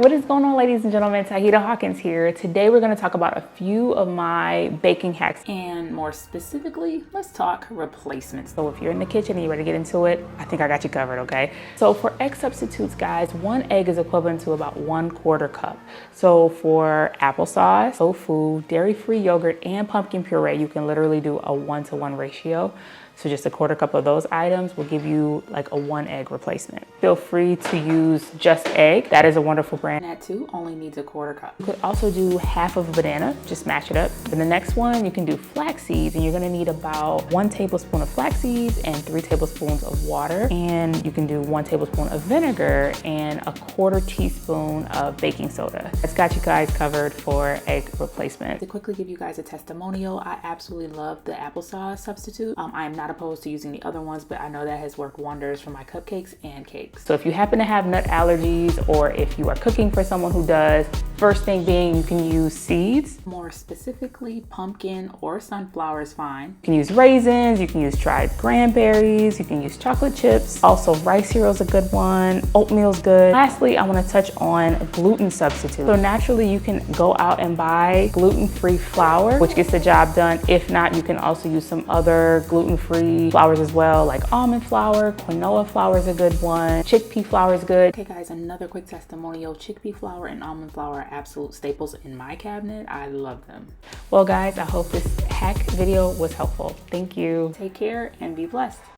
What is going on, ladies and gentlemen? Tauheedah Hawkins here. Today we're going to talk about a few of my baking hacks, and more specifically, let's talk replacements. So if you're in the kitchen and you're ready to get into it, I think I got you covered, okay? So for egg substitutes, guys, 1 egg is equivalent to about 1/4 cup. So for applesauce, tofu, dairy-free yogurt, and pumpkin puree, you can literally do a 1-to-1 ratio. So just a 1/4 cup of those items will give you like a 1 egg replacement. Feel free to use Just Egg. That is a wonderful brand. That too only needs a 1/4 cup. You could also do half of a banana, just mash it up. Then the next one, you can do flax seeds, and you're gonna need about 1 tablespoon of flax seeds and 3 tablespoons of water. And you can do 1 tablespoon of vinegar and a 1/4 teaspoon of baking soda. That's got you guys covered for egg replacement. To quickly give you guys a testimonial, I absolutely love the applesauce substitute. I am not opposed to using the other ones, but I know that has worked wonders for my cupcakes and cakes. So if you happen to have nut allergies, or if you are cooking for someone who does, first thing being, you can use seeds. More specifically, pumpkin or sunflower is fine. You can use raisins, you can use dried cranberries, you can use chocolate chips. Also, rice cereal is a good one. Oatmeal's good. Lastly, I want to touch on gluten substitute. So naturally, you can go out and buy gluten-free flour, which gets the job done. If not, you can also use some other gluten-free flours as well, like almond flour. Quinoa flour is a good one. Chickpea flour is good. Okay guys, another quick testimonial. Chickpea flour and almond flour are absolute staples in my cabinet. I love them. Well guys, I hope this hack video was helpful. Thank you. Take care and be blessed.